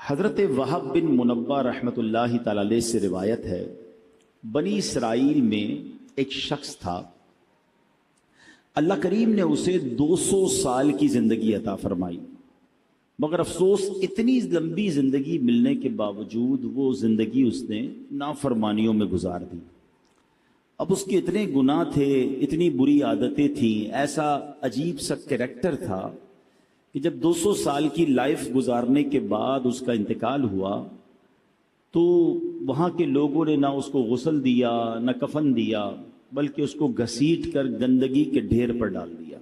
حضرت وہب بن منبہ رحمۃ اللہ تعالی علیہ سے روایت ہے، بنی اسرائیل میں ایک شخص تھا، اللہ کریم نے اسے 200 سال کی زندگی عطا فرمائی، مگر افسوس اتنی لمبی زندگی ملنے کے باوجود وہ زندگی اس نے نافرمانیوں میں گزار دی۔ اب اس کے اتنے گناہ تھے، اتنی بری عادتیں تھیں، ایسا عجیب سا کریکٹر تھا کہ جب 200 سال کی لائف گزارنے کے بعد اس کا انتقال ہوا تو وہاں کے لوگوں نے نہ اس کو غسل دیا نہ کفن دیا، بلکہ اس کو گھسیٹ کر گندگی کے ڈھیر پر ڈال دیا۔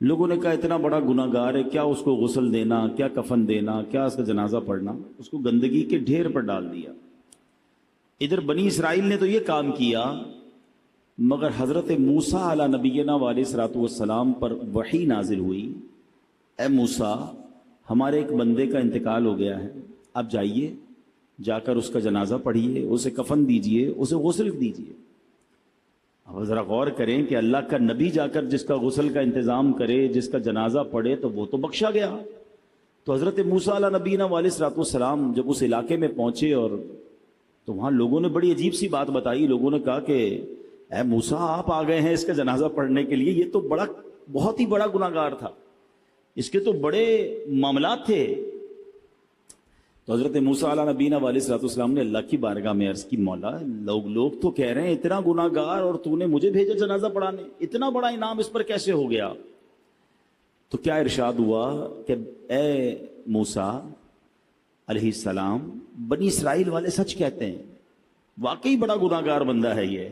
لوگوں نے کہا اتنا بڑا گناہ گار ہے، کیا اس کو غسل دینا، کیا کفن دینا، کیا اس کا جنازہ پڑھنا، اس کو گندگی کے ڈھیر پر ڈال دیا۔ ادھر بنی اسرائیل نے تو یہ کام کیا، مگر حضرت موسیٰ علیہ نبینا علیہ الصلوۃ والسلام پر وحی نازل ہوئی، اے موسیٰ ہمارے ایک بندے کا انتقال ہو گیا ہے، آپ جائیے، جا کر اس کا جنازہ پڑھیے، اسے کفن دیجئے، اسے غسل دیجئے۔ اب ذرا غور کریں کہ اللہ کا نبی جا کر جس کا غسل کا انتظام کرے، جس کا جنازہ پڑھے، تو وہ تو بخشا گیا۔ تو حضرت موسیٰ علیہ نبینا علیہ الصلوۃ والسلام جب اس علاقے میں پہنچے اور تو وہاں لوگوں نے بڑی عجیب سی بات بتائی۔ لوگوں نے کہا کہ اے موسیٰ آپ آ گئے ہیں اس کا جنازہ پڑھنے کے لیے، یہ تو بہت ہی بڑا گناہ گار تھا، اس کے تو بڑے معاملات تھے۔ تو حضرت موسیٰ علیہ نبینا علیہ الصلوۃ والسلام نے اللہ کی بارگاہ میں عرض کی، مولا لوگ تو کہہ رہے ہیں اتنا گناہ گار اور تو نے مجھے بھیجا جنازہ پڑھانے، اتنا بڑا انعام اس پر کیسے ہو گیا؟ تو کیا ارشاد ہوا کہ اے موسیٰ علیہ السلام، بنی اسرائیل والے سچ کہتے ہیں، واقعی بڑا گناہ گار بندہ ہے یہ،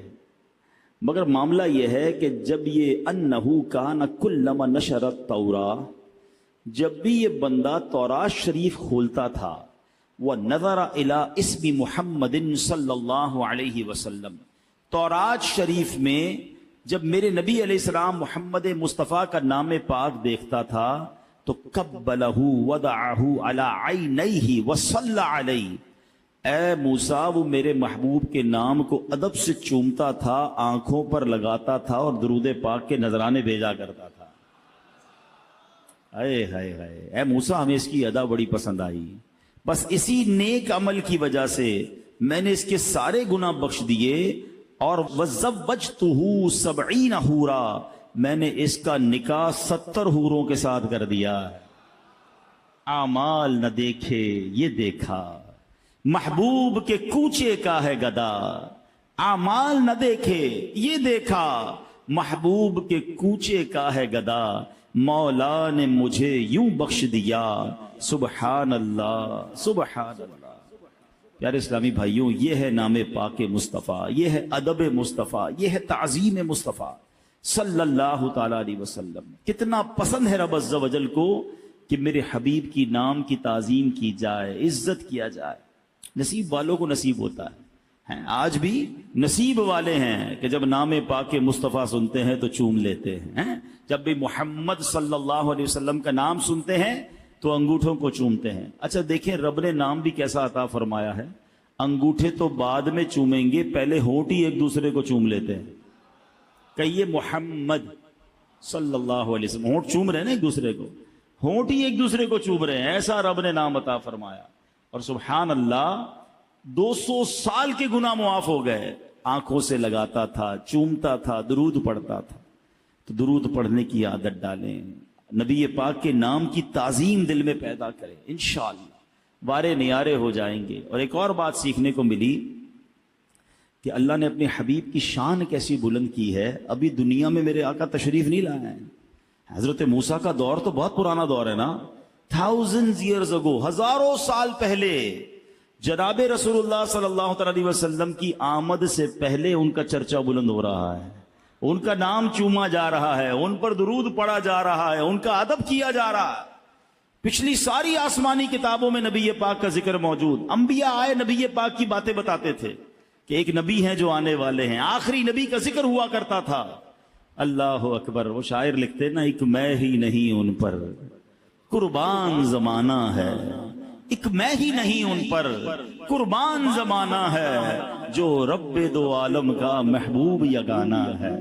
مگر معاملہ یہ ہے کہ جب یہ انہو کان کلما نشر التوراۃ، جب بھی یہ بندہ تورات شریف کھولتا تھا، وَنَظَرَ إِلَىٰ اسْمِ مُحَمَّدٍ صلی اللہ علیہ وسلم، تورات شریف میں جب میرے نبی علیہ السلام محمد مصطفیٰ کا نام پاک دیکھتا تھا تو قبلہ وضعہ علی عینیہ وصلی علیہ، اے موسیٰ وہ میرے محبوب کے نام کو ادب سے چومتا تھا، آنکھوں پر لگاتا تھا اور درود پاک کے نذرانے بھیجا کرتا تھا۔ اے ہائے ہائے، اے موسیٰ ہمیں اس کی ادا بڑی پسند آئی، بس اسی نیک عمل کی وجہ سے میں نے اس کے سارے گناہ بخش دیے، اور وَزَوَّجْتُهُ 70 حورا، میں نے اس کا نکاح 70 حوروں کے ساتھ کر دیا۔ اعمال نہ دیکھے یہ دیکھا، محبوب کے کوچے کا ہے گدا، اعمال نہ دیکھے یہ دیکھا، محبوب کے کوچے کا ہے گدا، مولا نے مجھے یوں بخش دیا، سبحان اللہ سبحان اللہ۔ پیارے اسلامی بھائیوں، یہ ہے نام پاک مصطفیٰ، یہ ہے ادب مصطفیٰ، یہ ہے تعظیم مصطفیٰ صلی اللہ تعالی علیہ وسلم۔ کتنا پسند ہے رب عز و جل کو کہ میرے حبیب کی نام کی تعظیم کی جائے، عزت کیا جائے۔ نصیب والوں کو نصیب ہوتا ہے، آج بھی نصیب والے ہیں کہ جب نام پاک مصطفیٰ سنتے ہیں تو چوم لیتے ہیں، جب بھی محمد صلی اللہ علیہ وسلم کا نام سنتے ہیں تو انگوٹھوں کو چومتے ہیں۔ اچھا دیکھیں رب نے نام بھی کیسا عطا فرمایا ہے، انگوٹھے تو بعد میں چومیں گے، پہلے ہونٹ ہی ایک دوسرے کو چوم لیتے ہیں۔ کہیے محمد صلی اللہ علیہ وسلم، ہونٹ چوم رہے ہیں نا ایک دوسرے کو، ہونٹ ہی ایک دوسرے کو چوم رہے ہیں، ایسا رب نے نام عطا فرمایا۔ اور سبحان اللہ 200 سال کے گناہ معاف ہو گئے، آنکھوں سے لگاتا تھا، چومتا تھا، درود پڑھتا تھا۔ تو درود پڑھنے کی عادت ڈالیں، نبی پاک کے نام کی تعظیم دل میں پیدا کریں، انشاءاللہ وارے نیارے ہو جائیں گے۔ اور ایک اور بات سیکھنے کو ملی کہ اللہ نے اپنے حبیب کی شان کیسی بلند کی ہے۔ ابھی دنیا میں میرے آقا تشریف نہیں لائے ہیں، حضرت موسیٰ کا دور تو بہت پرانا دور ہے نا، thousands years ago، ہزاروں سال پہلے جناب رسول اللہ صلی اللہ علیہ وسلم کی آمد سے پہلے ان کا چرچا بلند ہو رہا ہے، ان کا نام چوما جا رہا ہے، ان پر درود پڑھا جا رہا ہے، ان کا ادب کیا جا رہا ہے۔ پچھلی ساری آسمانی کتابوں میں نبی پاک کا ذکر موجود، انبیاء آئے نبی پاک کی باتیں بتاتے تھے کہ ایک نبی ہیں جو آنے والے ہیں، آخری نبی کا ذکر ہوا کرتا تھا۔ اللہ اکبر، وہ شاعر لکھتے نا، ایک میں ہی نہیں ان پر قربان زمانہ ہے، ایک میں ہی نہیں ان پر قربان زمانہ ہے، جو رب دو عالم کا محبوب یگانہ ہے۔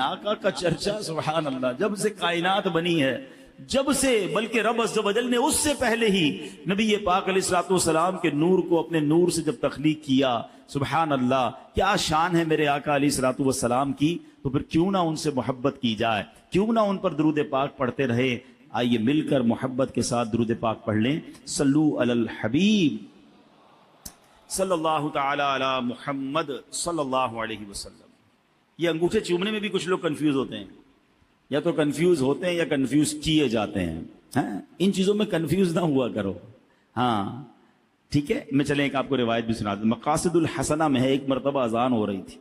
آقا کا چرچا سبحان اللہ، جب سے کائنات بنی ہے جب سے، بلکہ رب عز و جل نے اس سے پہلے ہی نبی پاک علیہ الصلوۃ والسلام کے نور کو اپنے نور سے جب تخلیق کیا، سبحان اللہ، کیا شان ہے میرے آقا علیہ الصلوۃ والسلام کی، تو پھر کیوں نہ ان سے محبت کی جائے، کیوں نہ ان پر درود پاک پڑھتے رہے۔ آئیے مل کر محبت کے ساتھ درود پاک پڑھ لیں۔ صلو علی الحبیب صلی اللہ تعالی علی محمد صلی اللہ علیہ وسلم۔ یہ انگوٹھے چومنے میں بھی کچھ لوگ کنفیوز ہوتے ہیں، یا تو کنفیوز ہوتے ہیں یا کنفیوز کیے جاتے ہیں۔ ہاں، ان چیزوں میں کنفیوز نہ ہوا کرو۔ ہاں ٹھیک ہے، میں چلیں ایک آپ کو روایت بھی سنا دوں۔ مقاصد الحسنہ میں ہے، ایک مرتبہ اذان ہو رہی تھی،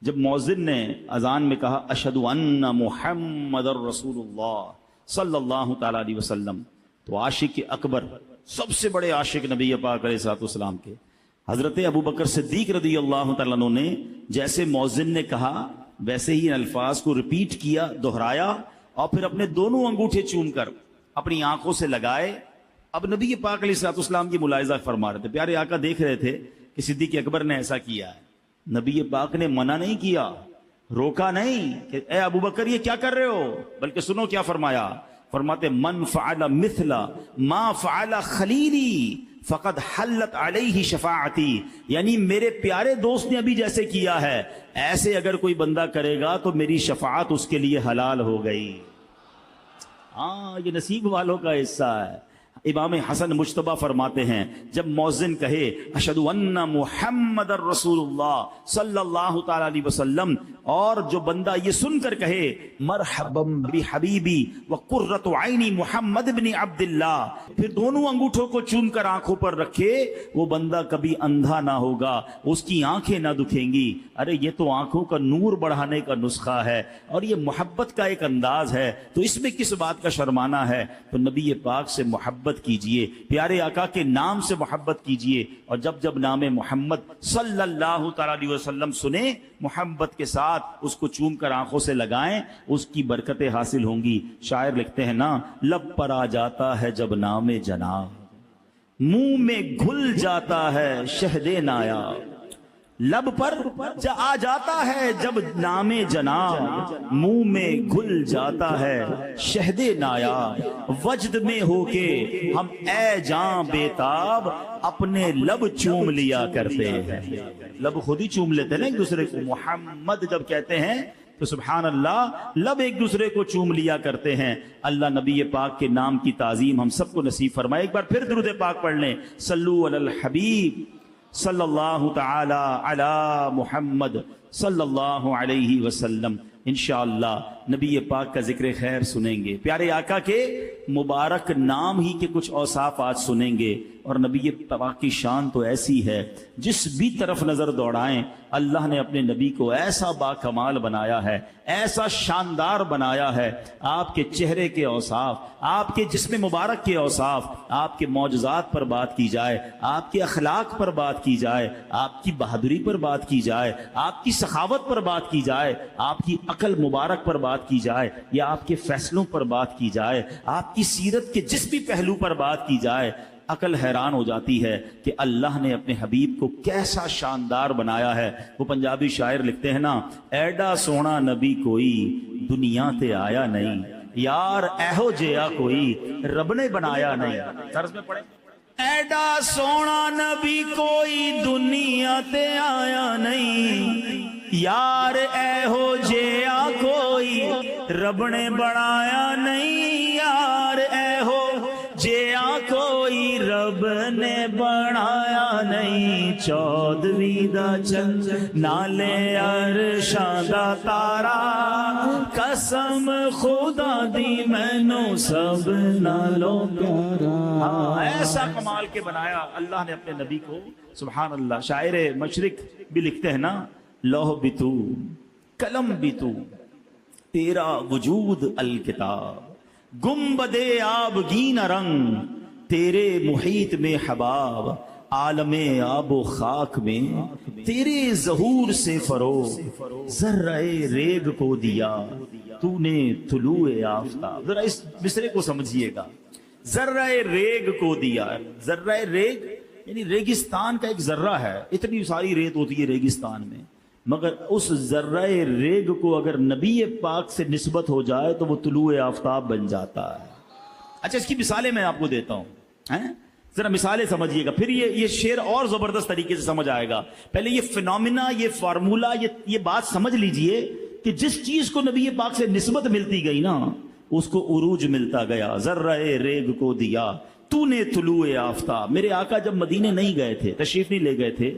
جب مؤذن نے اذان میں کہا اشہد ان محمد رسول اللہ صلی اللہ تعالی علیہ وسلم، تو عاشق اکبر، سب سے بڑے عاشق نبی پاک علیہ الصلوۃ والسلام کے حضرت ابو بکر صدیق رضی اللہ تعالیٰ عنہ نے جیسے مؤذن نے کہا ویسے ہی الفاظ کو ریپیٹ کیا، دہرایا، اور پھر اپنے دونوں انگوٹھے چوم کر اپنی آنکھوں سے لگائے۔ اب نبی پاک علیہ الصلوۃ والسلام کی ملاحظہ فرما رہے تھے، پیارے آقا دیکھ رہے تھے کہ صدیق اکبر نے ایسا کیا ہے۔ نبی پاک نے منع نہیں کیا، روکا نہیں کہ اے ابو بکر یہ کیا کر رہے ہو، بلکہ سنو کیا فرمایا، فرماتے من فعل مثل ما فعل خلیلی فقد حلت علیہ شفاعتی، یعنی میرے پیارے دوست نے ابھی جیسے کیا ہے ایسے اگر کوئی بندہ کرے گا تو میری شفاعت اس کے لیے حلال ہو گئی۔ ہاں یہ نصیب والوں کا حصہ ہے۔ امام حسن مجتبی فرماتے ہیں جب مؤذن کہے اشہد ان محمد الرسول اللہ صلی اللہ تعالی علیہ وسلم، اور جو بندہ یہ سن کر کہے مرحبا بحبیبی وقرۃ عینی محمد بن عبد اللہ، پھر دونوں انگوٹھوں کو چوم کر آنکھوں پر رکھے، وہ بندہ کبھی اندھا نہ ہوگا، اس کی آنکھیں نہ دکھیں گی۔ ارے یہ تو آنکھوں کا نور بڑھانے کا نسخہ ہے، اور یہ محبت کا ایک انداز ہے، تو اس میں کس بات کا شرمانا ہے؟ تو نبی پاک سے محبت کیجئے، پیارے آقا کے نام سے محبت کیجئے، اور جب جب نام محمد صلی اللہ تعالی علیہ وسلم سنیں محبت کے ساتھ اس کو چوم کر آنکھوں سے لگائیں، اس کی برکتیں حاصل ہوں گی۔ شاعر لکھتے ہیں نا، لب پر آ جاتا ہے جب نام جناب، منہ میں گھل جاتا ہے شہد نایاب، لب پر آ جاتا ہے جب نام جناب، منہ میں گھل جاتا ہے شہد نایاب، وجد میں ہو کے ہم اے جاں بیتاب اپنے لب چوم لیا کرتے ہیں۔ لب خود ہی چوم لیتے ہیں نا ایک دوسرے کو، محمد جب کہتے ہیں تو سبحان اللہ لب ایک دوسرے کو چوم لیا کرتے ہیں۔ اللہ نبی پاک کے نام کی تعظیم ہم سب کو نصیب فرمائے۔ ایک بار پھر درود پاک پڑھ لیں، صلو علی الحبیب صلی اللہ تعالی علی محمد صلی اللہ علیہ وسلم۔ انشاءاللہ نبی پاک کا ذکر خیر سنیں گے، پیارے آقا کے مبارک نام ہی کے کچھ اوصاف آج سنیں گے، اور نبی پاک کی شان تو ایسی ہے جس بھی طرف نظر دوڑائیں اللہ نے اپنے نبی کو ایسا با کمال بنایا ہے، ایسا شاندار بنایا ہے۔ آپ کے چہرے کے اوصاف، آپ کے جسم مبارک کے اوصاف، آپ کے معجزات پر بات کی جائے، آپ کے اخلاق پر بات کی جائے، آپ کی بہادری پر بات کی جائے، آپ کی سخاوت پر بات کی جائے، آپ کی عقل مبارک پر بات کی جائے، یا آپ کے فیصلوں پر بات کی جائے، آپ کی سیرت کے جس بھی پہلو پر بات کی جائے، عقل حیران ہو جاتی ہے کہ اللہ نے اپنے حبیب کو کیسا شاندار بنایا ہے۔ وہ پنجابی شاعر لکھتے ہیں نا، ایڈا سونا نبی کوئی دنیا تے آیا نہیں، یار ایہو جیا کوئی رب نے بنایا نہیں۔ طرز میں پڑھیں، ایڈا سونا نبی کوئی دنیا تے آیا نہیں، یار ایہو جیا کوئی رب نے بنایا نہیں، یار ایہو جیا کوئی رب نے بنایا نہیں، چودویں دا چند نالے عرشاں دا تارا، قسم خدا دی مینوں سب نالوں پیارا۔ ایسا کمال کے بنایا اللہ نے اپنے نبی کو، سبحان اللہ۔ شاعر مشرق بھی لکھتے ہیں نا، لوح بھی تو قلم بھی تو تیرا وجود الکتاب، گنبد آبگین رنگ تیرے محیط میں حباب، عالم آب و خاک میں تیرے ظہور سے فروغ، ذرہ ریگ کو دیا تو نے طلوع آفتاب۔ ذرا اس مصرے کو سمجھیے گا، ذرہ ریگ کو دیا۔ ذرہ ریگ یعنی ریگستان کا ایک ذرہ ہے، اتنی ساری ریت ہوتی ہے ریگستان میں، مگر اس ذرہ ریگ کو اگر نبی پاک سے نسبت ہو جائے تو وہ طلوع آفتاب بن جاتا ہے۔ اچھا اس کی مثالیں میں آپ کو دیتا ہوں، ذرا مثالیں سمجھیے گا، پھر یہ شعر اور زبردست طریقے سے سمجھ آئے گا۔ پہلے یہ فینومینا، یہ فارمولا، یہ بات سمجھ لیجئے کہ جس چیز کو نبی پاک سے نسبت ملتی گئی نا اس کو عروج ملتا گیا۔ ذرہ ریگ کو دیا تو نے طلوع آفتاب۔ میرے آقا جب مدینے نہیں گئے تھے، تشریف نہیں لے گئے تھے،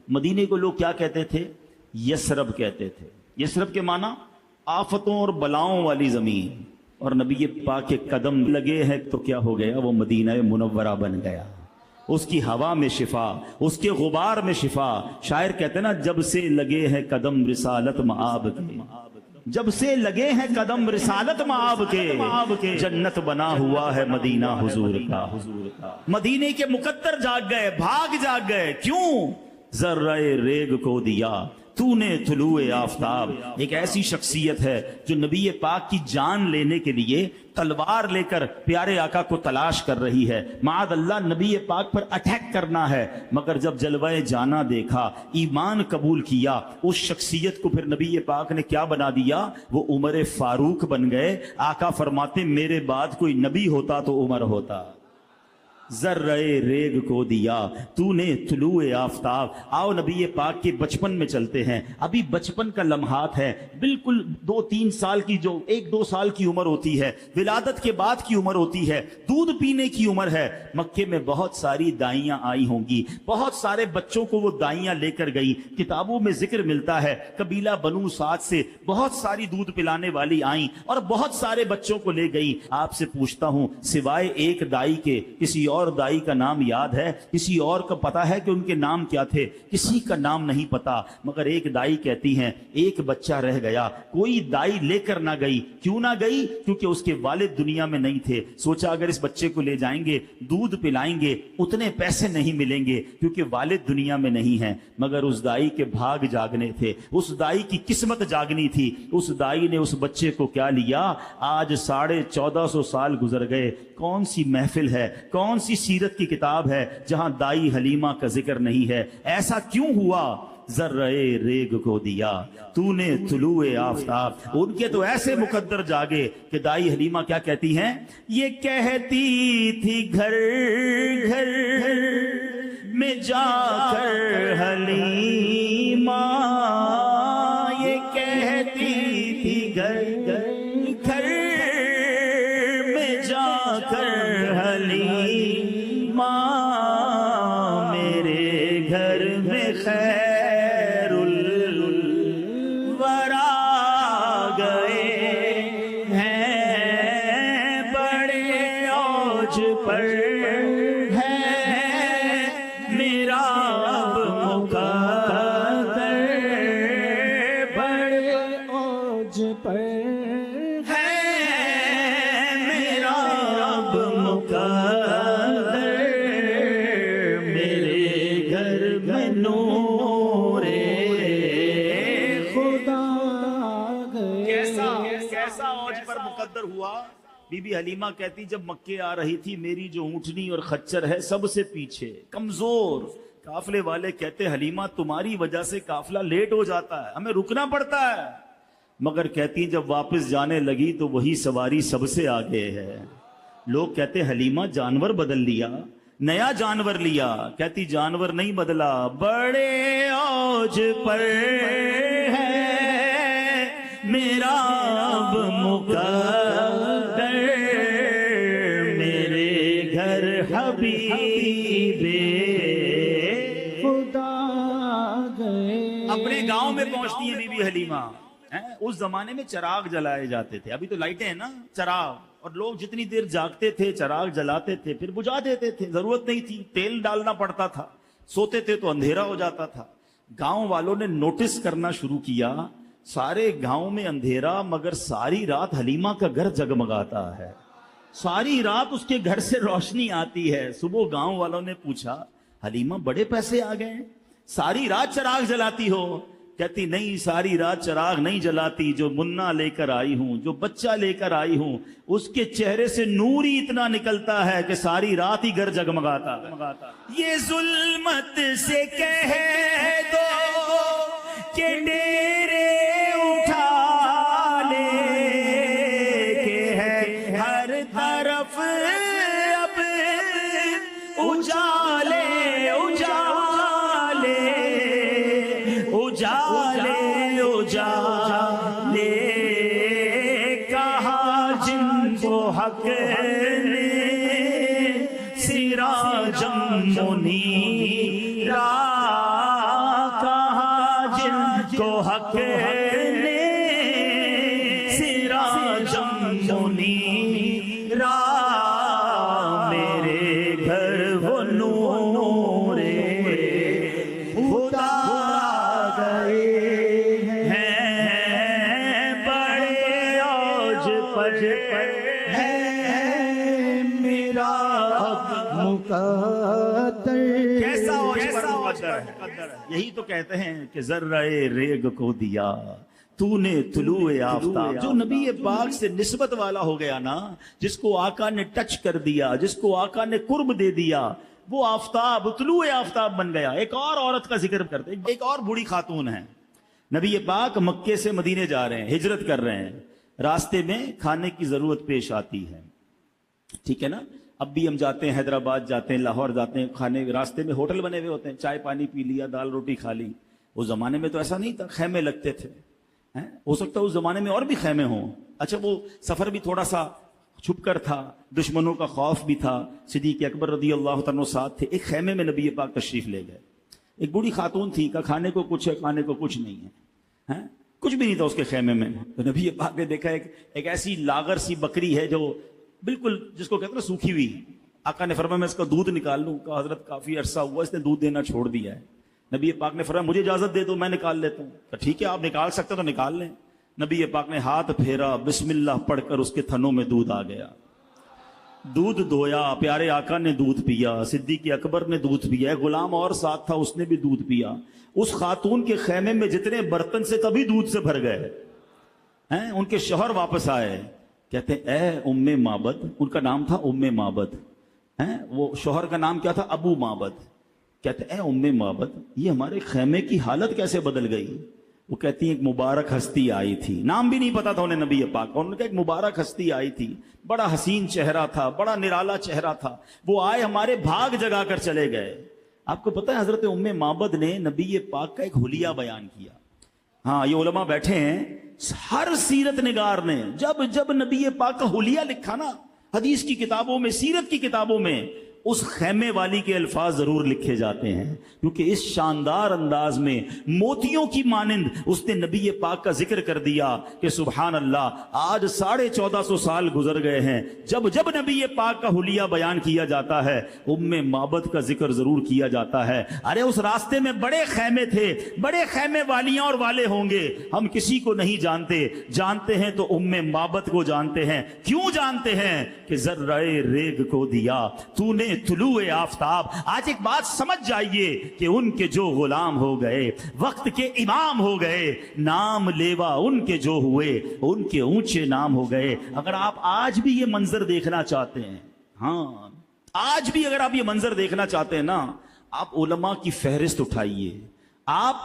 مدینے کو لوگ کیا کہتے تھے؟ یسرب کہتے تھے۔ یسرب کے معنی آفتوں اور بلاؤں والی زمین، اور نبی پاک کے قدم لگے ہیں تو کیا ہو گیا؟ وہ مدینہ منورہ بن گیا۔ اس کی ہوا میں شفا، اس کے غبار میں شفا۔ شاعر کہتے ہیں نا، جب سے لگے ہیں قدم رسالت مآب کے، جب سے لگے ہیں قدم رسالت مآب کے، جنت بنا ہوا ہے مدینہ حضور کا۔ مدینے کے مقدر جاگ گئے، بھاگ جاگ گئے، کیوں؟ ذرہ ریگ کو دیا تو نے طلوع آفتاب۔ ایک ایسی شخصیت ہے جو نبی پاک کی جان لینے کے لیے تلوار لے کر پیارے آقا کو تلاش کر رہی ہے، معاذ اللہ نبی پاک پر اٹیک کرنا ہے، مگر جب جلوہ جانا دیکھا، ایمان قبول کیا، اس شخصیت کو پھر نبی پاک نے کیا بنا دیا؟ وہ عمر فاروق بن گئے۔ آقا فرماتے میرے بعد کوئی نبی ہوتا تو عمر ہوتا۔ ذرہ ریگ کو دیا تو نے طلوع آفتاب۔ آؤ نبی پاک کے بچپن میں چلتے ہیں۔ ابھی بچپن کا لمحات ہے، بالکل 2-3 سال کی، جو 1-2 سال کی عمر ہوتی ہے، ولادت کے بعد کی عمر ہوتی ہے، دودھ پینے کی عمر ہے۔ مکے میں بہت ساری دائیاں آئی ہوں گی، بہت سارے بچوں کو وہ دائیاں لے کر گئی۔ کتابوں میں ذکر ملتا ہے قبیلہ بنو سعد سے بہت ساری دودھ پلانے والی آئیں اور بہت سارے بچوں کو لے گئی۔ آپ سے پوچھتا ہوں، سوائے ایک دائی کے کسی اور دائی کا نام یاد ہے؟ کسی اور کو پتا ہے کہ ان کے نام کیا تھے؟ کسی کا نام نہیں پتا، مگر ایک دائی کہتی ہیں ایک بچہ رہ گیا، کوئی دائی لے کر نہ گئی۔ کیوں نہ گئی؟ کیونکہ اس کے والد دنیا میں نہیں تھے۔ سوچا اگر اس بچے کو لے جائیں گے، دودھ پلائیں گے، اتنے پیسے نہیں ملیں گے کیونکہ والد دنیا میں نہیں ہیں۔ مگر اس دائی کے بھاگ جاگنے تھے، اس دائی کی قسمت جاگنی تھی۔ اس دائی نے اس بچے کو کیا لیا؟ آج 1450 سال گزر گئے، کون سی محفل ہے، کون سی سیرت کی کتاب ہے جہاں دائی حلیمہ کا ذکر نہیں ہے؟ ایسا کیوں ہوا؟ ذرہ ریگ کو دیا تو نے طلوع آفتاب۔ ان کے تو ایسے مقدر جاگے کہ دائی حلیمہ کیا کہتی ہیں؟ یہ کہتی تھی گھر گھر میں جا کر حلیمہ، یہ کہتی تھی گھر گھر میں جا کر حلیمہ، میرے گھر میں خیر الورا گئے ہیں، بڑے اوج پر ہے میرا اب مقدر، بڑے اوج پر ہوا۔ بی بی حلیمہ کہتی جب مکے آ رہی تھی میری جو اونٹنی اور خچر ہے سب سے پیچھے، کمزور۔ قافلے والے کہتے حلیمہ تمہاری وجہ سے قافلہ لیٹ ہو جاتا ہے، ہمیں رکنا پڑتا ہے، مگر کہتی جب واپس جانے لگی تو وہی سواری سب سے آگے ہے۔ لوگ کہتے حلیمہ جانور بدل لیا، نیا جانور لیا، کہتی جانور نہیں بدلا، بڑے اوج پر ہے میرا اب مقدر، میرے گھر حبیب خدا گئے۔ اپنے گاؤں میں پہنچتی ہے بی بی حلیمہ۔ اس زمانے میں چراغ جلائے جاتے تھے، ابھی تو لائٹیں ہیں نا، چراغ، اور لوگ جتنی دیر جاگتے تھے چراغ جلاتے تھے پھر بجھا دیتے تھے، ضرورت نہیں تھی، تیل ڈالنا پڑتا تھا، سوتے تھے تو اندھیرا ہو جاتا تھا۔ گاؤں والوں نے نوٹس کرنا شروع کیا، سارے گاؤں میں اندھیرا مگر ساری رات حلیمہ کا گھر جگمگاتا ہے، ساری رات اس کے گھر سے روشنی آتی ہے۔ صبح گاؤں والوں نے پوچھا حلیمہ بڑے پیسے آ گئے، ساری رات چراغ جلاتی ہو؟ کہتی نہیں، ساری رات چراغ نہیں جلاتی، جو منا لے کر آئی ہوں، جو بچہ لے کر آئی ہوں، اس کے چہرے سے نور ہی اتنا نکلتا ہے کہ ساری رات ہی گھر جگمگاتا ہے۔ یہ ظلمت سے کہہ دو کہ ڈیرے اٹھا لے، کہ ہے ہر طرف سراجم منیرا کہا جن کو حق نے سراجم منیرا میرے گھر وہ نور خدا گئے ہیں بڑے اوج پر ہے میرا مقدر کیسا اوج پر مقدر ہے. یہی تو کہتے ہیں کہ ذرہ ریگ کو دیا تو نے طلوع آفتاب. جو نبی پاک سے نسبت والا ہو گیا نا، جس کو آقا نے ٹچ کر دیا، جس کو آقا نے قرب دے دیا، وہ آفتاب طلوع آفتاب بن گیا. ایک اور عورت کا ذکر کرتے ہیں، ایک اور بوڑھی خاتون ہے. نبی پاک مکے سے مدینے جا رہے ہیں، ہجرت کر رہے ہیں، راستے میں کھانے کی ضرورت پیش آتی ہے. ٹھیک ہے نا، اب بھی ہم جاتے ہیں حیدرآباد جاتے ہیں، لاہور جاتے ہیں، کھانے راستے میں ہوٹل بنے ہوئے ہوتے ہیں، چائے پانی پی لیا، دال روٹی کھا لی. اس زمانے میں تو ایسا نہیں تھا، خیمے لگتے تھے. ہو سکتا ہے اس زمانے میں اور بھی خیمے ہوں. اچھا، وہ سفر بھی تھوڑا سا چھپ کر تھا، دشمنوں کا خوف بھی تھا. صدیق اکبر رضی اللہ تعالیٰ ساتھ تھے. ایک خیمے میں نبی پاک تشریف لے گئے. ایک بوڑھی خاتون تھی، کہ کھانے کو کچھ ہے، کھانے کو کچھ نہیں ہے، کچھ بھی نہیں تھا اس کے خیمے میں. تو نبی پاک نے دیکھا ایک ایسی لاغر سی بکری ہے جو بالکل جس کو کہتے ہیں سوکھی ہوئی. آقا نے فرمایا میں اس کا دودھ نکال لوں؟ کہا حضرت کافی عرصہ ہوا اس نے دودھ دینا چھوڑ دیا ہے. نبی پاک نے فرمایا مجھے اجازت دے دو، میں نکال لیتا ہوں. تو ٹھیک ہے، آپ نکال سکتے تو نکال لیں. نبی پاک نے ہاتھ پھیرا، بسم اللہ پڑھ کر اس کے تھنوں میں دودھ آ گیا. دودھ دھویا، پیارے آقا نے دودھ پیا، صدیق اکبر نے دودھ پیا، غلام اور ساتھ تھا اس نے بھی دودھ پیا. اس خاتون کے خیمے میں جتنے برتن سے تبھی دودھ سے بھر گئے ہیں. ان کے شوہر واپس آئے، کہتے ہیں اے ام معبد، ان کا نام تھا ام معبد، وہ شوہر کا نام کیا تھا؟ ابو معبد. کہتے ہیں اے ام معبد، یہ ہمارے خیمے کی حالت کیسے بدل گئی؟ وہ کہتی ہیں ایک مبارک ہستی آئی تھی، نام بھی نہیں پتا تھا انہیں نبی پاک کا. انہوں نے کہا ایک مبارک ہستی آئی تھی، بڑا حسین چہرہ تھا، بڑا نرالا چہرہ تھا، وہ آئے ہمارے بھاگ جگا کر چلے گئے. آپ کو پتہ ہے حضرت ام معبد نے نبی پاک کا ایک حلیہ بیان کیا. ہاں، یہ علماء بیٹھے ہیں، ہر سیرت نگار نے جب جب نبی پاک کا حلیہ لکھا نا، حدیث کی کتابوں میں، سیرت کی کتابوں میں، اس خیمے والی کے الفاظ ضرور لکھے جاتے ہیں، کیونکہ اس شاندار انداز میں موتیوں کی مانند اس نے نبی پاک کا ذکر کر دیا کہ سبحان اللہ. آج 1450 سال گزر گئے ہیں، جب جب نبی پاک کا حلیہ بیان کیا جاتا ہے ام معبد کا ذکر ضرور کیا جاتا ہے. ارے اس راستے میں بڑے خیمے تھے، بڑے خیمے والیاں اور والے ہوں گے، ہم کسی کو نہیں جانتے، جانتے ہیں تو ام معبد کو جانتے ہیں. کیوں جانتے ہیں؟ کہ ذرہ ریگ کو دیا تو نے طلوع آفتاب. آج ایک بات سمجھ جائیے کہ ان کے جو غلام ہو گئے، وقت کے امام ہو گئے، نام لیوا ان کے جو ہوئے، ان کے اونچے نام ہو گئے. اگر آپ آج بھی یہ منظر دیکھنا چاہتے ہیں، ہاں آج بھی اگر آپ یہ منظر دیکھنا چاہتے ہیں نا، آپ علماء کی فہرست اٹھائیے، آپ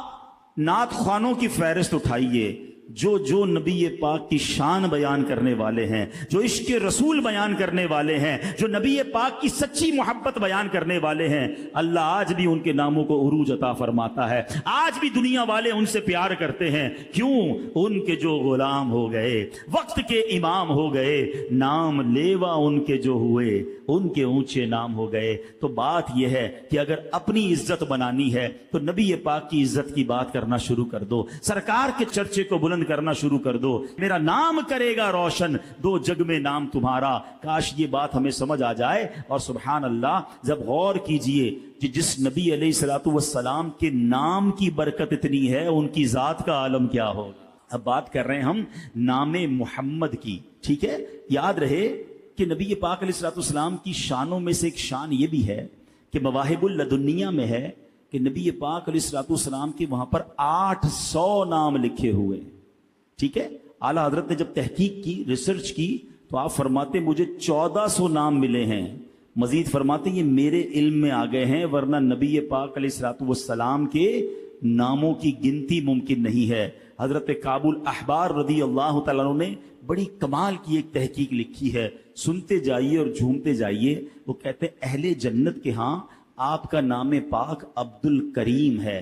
نعت خوانوں کی فہرست اٹھائیے، جو نبی پاک کی شان بیان کرنے والے ہیں، جو عشق رسول بیان کرنے والے ہیں، جو نبی پاک کی سچی محبت بیان کرنے والے ہیں، اللہ آج بھی ان کے ناموں کو عروج عطا فرماتا ہے. آج بھی دنیا والے ان سے پیار کرتے ہیں. کیوں؟ ان کے جو غلام ہو گئے، وقت کے امام ہو گئے، نام لیوا ان کے جو ہوئے، ان کے اونچے نام ہو گئے. تو بات یہ ہے کہ اگر اپنی عزت بنانی ہے تو نبی پاک کی عزت کی بات کرنا شروع کر دو، سرکار کے چرچے کو بلند کرنا شروع کر دو. میرا نام کرے گا روشن، دو جگ میں نام تمہارا. کاش یہ بات ہمیں سمجھ آ جائے. اور سبحان اللہ، جب غور کیجئے کہ جس نبی علیہ الصلوۃ والسلام کے نام کی برکت اتنی ہے، ان کی ذات کا عالم کیا ہوگا. اب بات کر رہے ہیں ہم نام محمد کی. ٹھیک ہے، یاد رہے کہ نبی پاک علیہ الصلوۃ والسلام کی شانوں میں سے ایک شان یہ بھی ہے کہ مواہب اللدنیہ میں ہے کہ نبی پاک علیہ الصلوۃ والسلام کے وہاں پر 800 نام لکھے ہوئے. ٹھیک ہے، اعلیٰ حضرت نے جب تحقیق کی، ریسرچ کی، تو آپ فرماتے مجھے 1400 نام ملے ہیں. مزید فرماتے یہ میرے علم میں آ گئے ہیں، ورنہ نبی پاک علیہ الصلوۃ والسلام کے ناموں کی گنتی ممکن نہیں ہے. حضرت کعب الاحبار رضی اللہ تعالیٰ عنہ نے بڑی کمال کی ایک تحقیق لکھی ہے، سنتے جائیے اور جھومتے جائیے. وہ کہتے ہیں اہل جنت کے ہاں آپ کا نام پاک عبد الکریم ہے،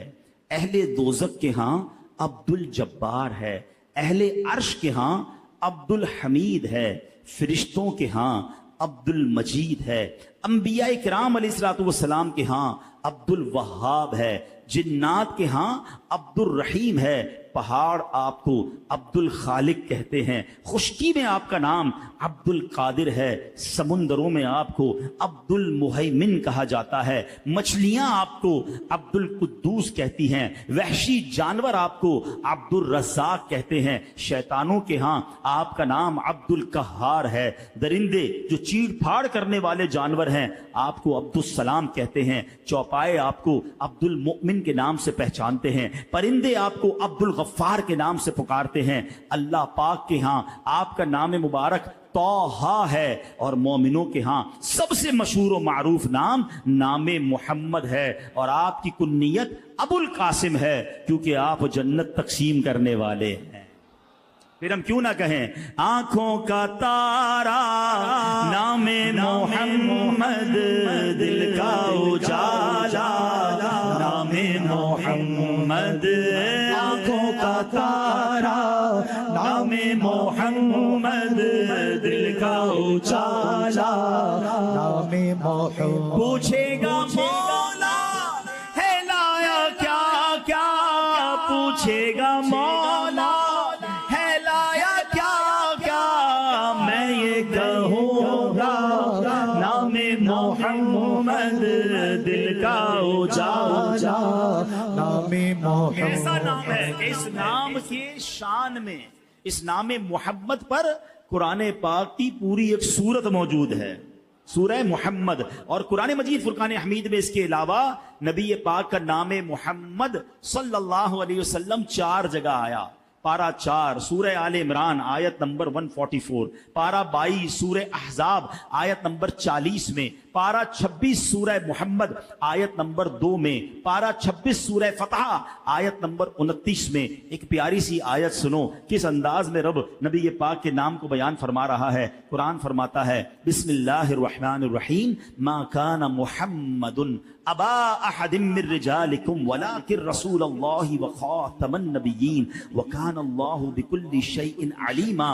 اہل دوزخ کے ہاں عبد الجبار ہے، اہل عرش کے ہاں عبد الحمید ہے، فرشتوں کے ہاں عبد المجید ہے، انبیاء کرام علیہ الصلوۃ والسلام کے ہاں عبد الوہاب ہے، جنات کے ہاں عبد الرحیم ہے، پہاڑ آپ کو عبد الخالق کہتے ہیں، خشکی میں آپ کا نام عبد القادر ہے، سمندروں میں آپ کو عبد المہیمن کہا جاتا ہے، مچھلیاں آپ کو عبد القدوس کہتی ہیں، وحشی جانور آپ کو عبد الرزاق کہتے ہیں، شیطانوں کے ہاں آپ کا نام عبد القہار ہے، درندے جو چیڑ پھاڑ کرنے والے جانور ہیں آپ کو عبد السلام کہتے ہیں، چوپائے آپ کو عبد المؤمن کے نام سے پہچانتے ہیں، پرندے آپ کو عبد الغفار کے نام سے پکارتے ہیں، اللہ پاک کے ہاں آپ کا نام مبارک طٰہٰ ہے، اور مومنوں کے ہاں سب سے مشہور و معروف نام نام محمد ہے، اور آپ کی کنیت ابو القاسم ہے کیونکہ آپ جنت تقسیم کرنے والے ہیں۔ پھر ہم کیوں نہ کہیں آنکھوں کا تارا نام محمد، دل کا اجالا نام محمد، آنکھوں کا تارا نام محمد، دل کا اجالا نام محمد۔ پوچھے گا مولا ہے لایا کیا کیا، پوچھے گا مولا ہے لایا کیا کیا، میں یہ کہوں گا نام محمد، دل کا اجالا نام محمد۔ ایسا نام ہے کہ اس نام کے شان میں، اس نام محمد پر قرآن پاک کی پوری ایک سورت موجود ہے، سورہ محمد، اور قرآن مجید فرقان حمید میں اس کے علاوہ نبی پاک کا نام محمد صلی اللہ علیہ وسلم 4 جگہ آیا۔ پارہ 4 سورہ آل عمران آیت نمبر 144، پارہ 22 سورہ احزاب آیت نمبر 40 میں، پارہ 26 سورہ محمد آیت نمبر 2 میں، پارہ 26 سورہ فتح آیت نمبر 29 میں۔ ایک پیاری سی آیت سنو کس انداز میں رب نبی پاک کے نام کو بیان فرما رہا ہے۔ قرآن فرماتا ہے بسم اللہ الرحمن الرحیم، ما کان محمد ابا احد من رجالکم ولکن رسول اللہ وخاتم النبیین وکان اللہ بکل شیء علیما۔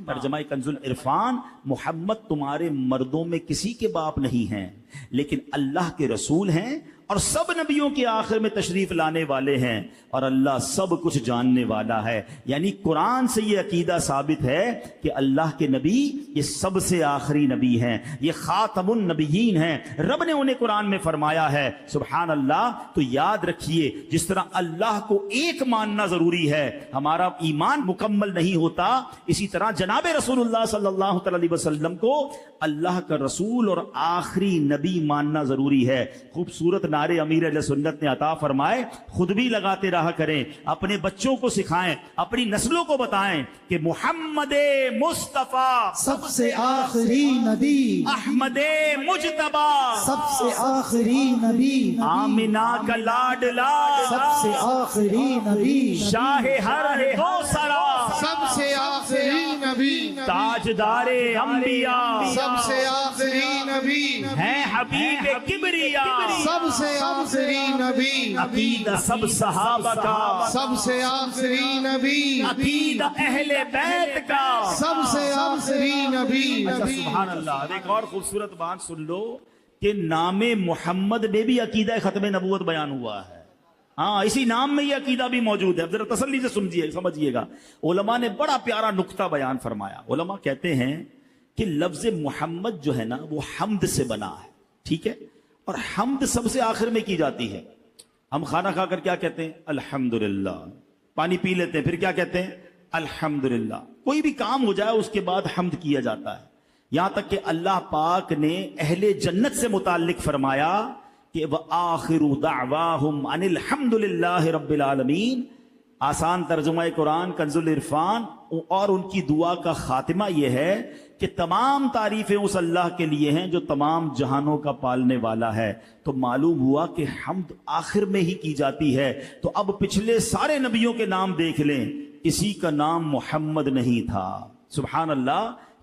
ترجمہ کنز العرفان، محمد تمہارے مردوں میں کسی کے باپ نہیں ہیں لیکن اللہ کے رسول ہیں اور سب نبیوں کے آخر میں تشریف لانے والے ہیں، اور اللہ سب کچھ جاننے والا ہے۔ یعنی قرآن سے یہ عقیدہ ثابت ہے کہ اللہ کے نبی یہ سب سے آخری نبی ہیں، یہ خاتم النبیین ہیں، رب نے انہیں قرآن میں فرمایا ہے۔ سبحان اللہ۔ تو یاد رکھیے جس طرح اللہ کو ایک ماننا ضروری ہے، ہمارا ایمان مکمل نہیں ہوتا، اسی طرح جناب رسول اللہ صلی اللہ علیہ وسلم کو اللہ کا رسول اور آخری نبی ماننا ضروری ہے۔ خوبصورت نعرے امیر اہل سنت نے عطا فرمائے، خود بھی لگاتے رہا کریں، اپنے بچوں کو سکھائیں، اپنی نسلوں کو بتائیں کہ محمد مصطفیٰ سب سے آخری نبی، احمد مجتبی سب سے آخری نبی، آمنہ کا لاڈلا سب سے آخری نبی، شاہ ہر کوثر سب سے آخری نبی، تاجدار انبیاء سب سے آخری نبی ہیں حبیب کبریا، سب سے آخری نبی، عقیدہ سب صحابہ کا، سب سے آخری نبی، عقیدہ اہل بیت کا، سب سے آخری نبی۔ اچھا سبحان اللہ۔ اب ایک اور خوبصورت بات سن لو کہ نام محمد میں بھی عقیدہ ختم نبوت بیان ہوا ہے۔ ہاں، اسی نام میں یہ عقیدہ بھی موجود ہے، ذرا تسلی سے سمجھیے گا۔ علماء نے بڑا پیارا نقطہ بیان فرمایا۔ علماء کہتے ہیں کہ لفظ محمد جو ہے نا وہ حمد سے بنا ہے، ٹھیک ہے، اور حمد سب سے آخر میں کی جاتی ہے۔ ہم کھانا کھا کر کیا کہتے ہیں؟ الحمدللہ۔ پانی پی لیتے ہیں پھر کیا کہتے ہیں؟ الحمدللہ۔ کوئی بھی کام ہو جائے اس کے بعد حمد کیا جاتا ہے، یہاں تک کہ اللہ پاک نے اہل جنت سے متعلق فرمایا کہ وَآخِرُ دَعْوَاهُمْ أَنِ الْحَمْدُ لِلَّهِ رَبِّ الْعَالَمِينَ۔ آسان ترجمہ قرآن کنز العرفان، اور ان کی دعا کا خاتمہ یہ ہے کہ تمام تعریفیں اس اللہ کے لیے ہیں جو تمام جہانوں کا پالنے والا ہے۔ تو معلوم ہوا کہ حمد آخر میں ہی کی جاتی ہے۔ تو اب پچھلے سارے نبیوں کے نام دیکھ لیں، کسی کا نام محمد نہیں تھا۔ سبحان اللہ۔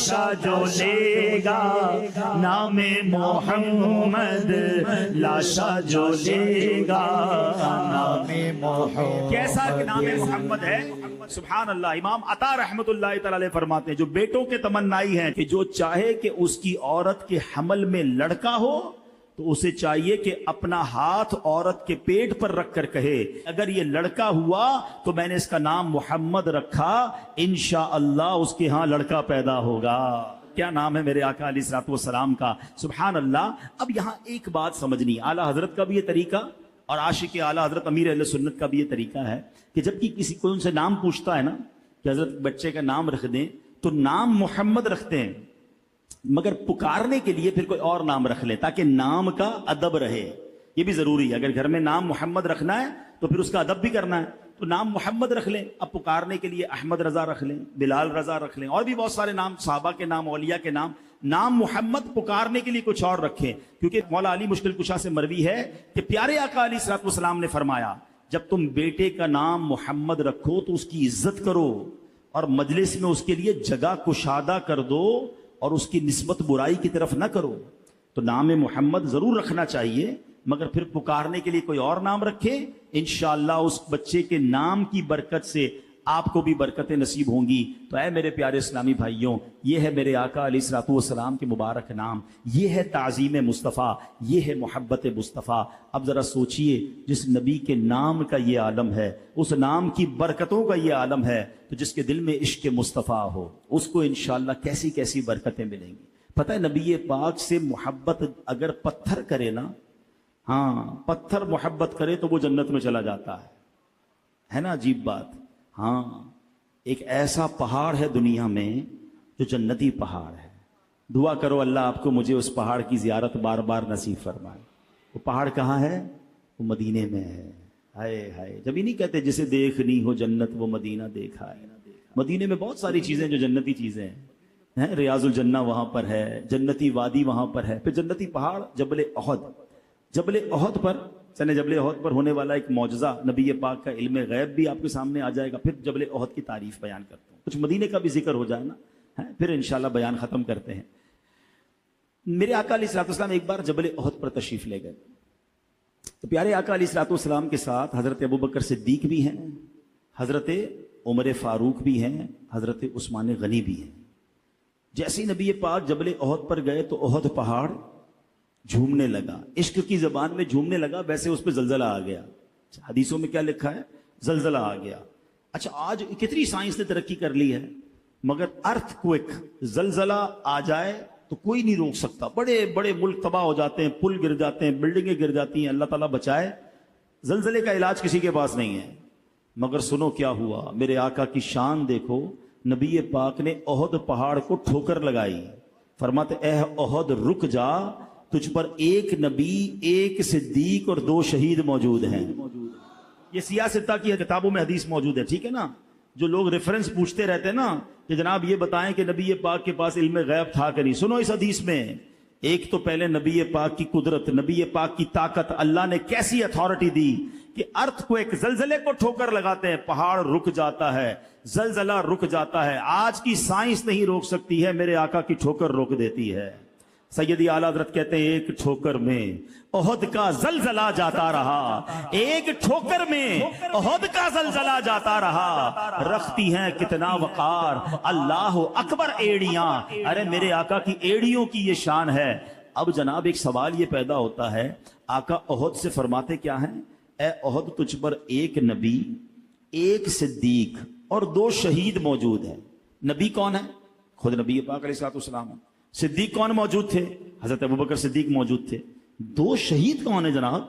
لاشا جو لے گا نام محمد، لاشا جو لے گا نام محمد. کیسا کہ نام محمد ہے. سبحان اللہ. امام عطا رحمت اللہ تعالی علیہ فرماتے ہیں جو بیٹوں کے تمنائی ہیں کہ جو چاہے کہ اس کی عورت کے حمل میں لڑکا ہو تو اسے چاہیے کہ اپنا ہاتھ عورت کے پیٹ پر رکھ کر کہے اگر یہ لڑکا ہوا تو میں نے اس کا نام محمد رکھا، انشاءاللہ اس کے ہاں لڑکا پیدا ہوگا. کیا نام ہے میرے آقا علیہ الصلوۃ والسلام کا. سبحان اللہ. اب یہاں ایک بات سمجھنی، اعلیٰ حضرت کا بھی یہ طریقہ اور عاشق اعلیٰ حضرت امیر اہل سنت کا بھی یہ طریقہ ہے کہ جب کسی کو ان سے نام پوچھتا ہے نا کہ حضرت بچے کا نام رکھ دیں تو نام محمد رکھتے ہیں، مگر پکارنے کے لیے پھر کوئی اور نام رکھ لیں تاکہ نام کا ادب رہے. یہ بھی ضروری ہے. اگر گھر میں نام محمد رکھنا ہے تو پھر اس کا ادب بھی کرنا ہے، تو نام محمد رکھ لیں. اب پکارنے کے لیے احمد رضا رکھ لیں، بلال رضا رکھ لیں، اور بھی بہت سارے نام، صحابہ کے نام، اولیاء کے نام. نام محمد پکارنے کے لیے کچھ اور رکھیں، کیونکہ مولا علی مشکل کشا سے مروی ہے کہ پیارے آقا علیہ الصلوۃ والسلام نے فرمایا جب تم بیٹے کا نام محمد رکھو تو اس کی عزت کرو اور مجلس میں اس کے لیے جگہ کشادہ کر دو اور اس کی نسبت برائی کی طرف نہ کرو. تو نام محمد ضرور رکھنا چاہیے، مگر پھر پکارنے کے لیے کوئی اور نام رکھے. انشاءاللہ اس بچے کے نام کی برکت سے آپ کو بھی برکتیں نصیب ہوں گی. تو اے میرے پیارے اسلامی بھائیوں، یہ ہے میرے آقا علیہ الصلوۃ والسلام کے مبارک نام، یہ ہے تعظیم مصطفیٰ، یہ ہے محبت مصطفیٰ. اب ذرا سوچئے جس نبی کے نام کا یہ عالم ہے، اس نام کی برکتوں کا یہ عالم ہے، تو جس کے دل میں عشق مصطفیٰ ہو اس کو انشاءاللہ کیسی کیسی برکتیں ملیں گی. پتہ ہے نبی پاک سے محبت اگر پتھر کرے نا، ہاں پتھر محبت کرے تو وہ جنت میں چلا جاتا ہے نا. عجیب بات. ہاں ایک ایسا پہاڑ ہے دنیا میں جو جنتی پہاڑ ہے. دعا کرو اللہ آپ کو مجھے اس پہاڑ کی زیارت بار بار نصیب فرمائے. وہ پہاڑ کہاں ہے؟ وہ مدینے میں ہے. ہائے ہائے. جب ہی نہیں کہتے جسے دیکھنی ہو جنت وہ مدینہ دیکھا ہے. مدینے میں بہت ساری چیزیں جو جنتی چیزیں ہیں. ریاض الجنہ وہاں پر ہے، جنتی وادی وہاں پر ہے، پھر جنتی پہاڑ جبل احد. جبل احد پر جبل احد پر ہونے والا ایک معجزہ، نبی پاک کا علم غیب بھی آپ کے سامنے آ جائے گا. پھر جبل احد کی تعریف بیان کرتا ہوں، کچھ مدینے کا بھی ذکر ہو جائے نا، پھر انشاءاللہ بیان ختم کرتے ہیں. میرے آقا علیہ الصلوۃ والسلام ایک بار جبل احد پر تشریف لے گئے تو پیارے آقا علیہ الصلوۃ والسلام کے ساتھ حضرت ابوبکر صدیق بھی ہیں، حضرت عمر فاروق بھی ہیں، حضرت عثمان غنی بھی ہیں. جیسے نبی پاک جبل احد پر گئے تو احد پہاڑ جھومنے لگا، عشق کی زبان میں جھومنے لگا، ویسے اس پہ زلزلہ آ گیا. حدیثوں میں کیا لکھا ہے؟ زلزلہ آ گیا. اچھا آج کتنی سائنس نے ترقی کر لی ہے، مگر ارتھ کوئک، زلزلہ آ جائے تو کوئی نہیں روک سکتا. بڑے بڑے ملک تباہ ہو جاتے ہیں، پل گر جاتے ہیں، بلڈنگیں گر جاتی ہیں. اللہ تعالیٰ بچائے. زلزلے کا علاج کسی کے پاس نہیں ہے. مگر سنو کیا ہوا، میرے آقا کی شان دیکھو. نبی پاک نے احد پہاڑ کو ٹھوکر لگائی. فرماتے اے احد رک جا، تجھ پر ایک نبی، ایک صدیق اور 2 شہید موجود ہیں. یہ سیاہ ستہ کی کتابوں میں حدیث موجود ہے، ٹھیک ہے نا. جو لوگ ریفرنس پوچھتے رہتے ہیں نا کہ جناب یہ بتائیں کہ نبی پاک کے پاس علم غیب تھا کہ نہیں، سنو اس حدیث میں ایک تو پہلے نبی پاک کی قدرت، نبی پاک کی طاقت، اللہ نے کیسی اتھارٹی دی کہ ارتھ کو ایک زلزلے کو ٹھوکر لگاتے ہیں، پہاڑ رک جاتا ہے، زلزلہ رک جاتا ہے. آج کی سائنس نہیں روک سکتی ہے، میرے آقا کی ٹھوکر روک دیتی ہے. سیدی اعلیٰ حضرت کہتے ہیں ایک ٹھوکر میں احد کا زلزلہ جاتا رہا، ایک ٹھوکر میں احد کا زلزلہ جاتا رہا. رکھتی ہیں کتنا وقار اللہ اکبر ایڑیاں. ارے میرے آقا کی ایڑیوں کی یہ شان ہے. اب جناب ایک سوال یہ پیدا ہوتا ہے، آقا احد سے فرماتے کیا ہیں؟ اے احد تجھ پر ایک نبی، ایک صدیق اور 2 شہید موجود ہیں. نبی کون ہے؟ خود نبی پاک علیہ الصلوۃ والسلام. صدیق کون موجود تھے؟ حضرت ابوبکر صدیق موجود تھے. 2 شہید کون ہیں جناب؟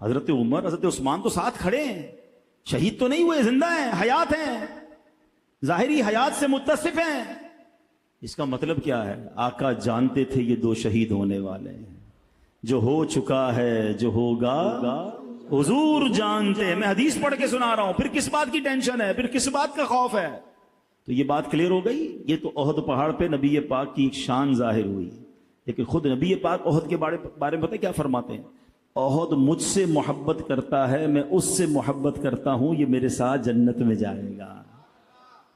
حضرت عمر، حضرت عثمان تو ساتھ کھڑے ہیں، شہید تو نہیں ہوئے، زندہ ہیں، حیات ہیں، ظاہری حیات سے متصف ہیں. اس کا مطلب کیا ہے؟ آقا جانتے تھے یہ 2 شہید ہونے والے ہیں. جو ہو چکا ہے، جو ہوگا حضور جانتے ہیں. میں حدیث پڑھ کے سنا رہا ہوں، پھر کس بات کی ٹینشن ہے، پھر کس بات کا خوف ہے؟ تو یہ بات کلیئر ہو گئی. یہ تو احد پہاڑ پہ نبی پاک کی ایک شان ظاہر ہوئی. لیکن خود نبی پاک احد کے بارے میں پتہ کیا فرماتے ہیں؟ احد مجھ سے محبت کرتا ہے، میں اس سے محبت کرتا ہوں، یہ میرے ساتھ جنت میں جائے گا.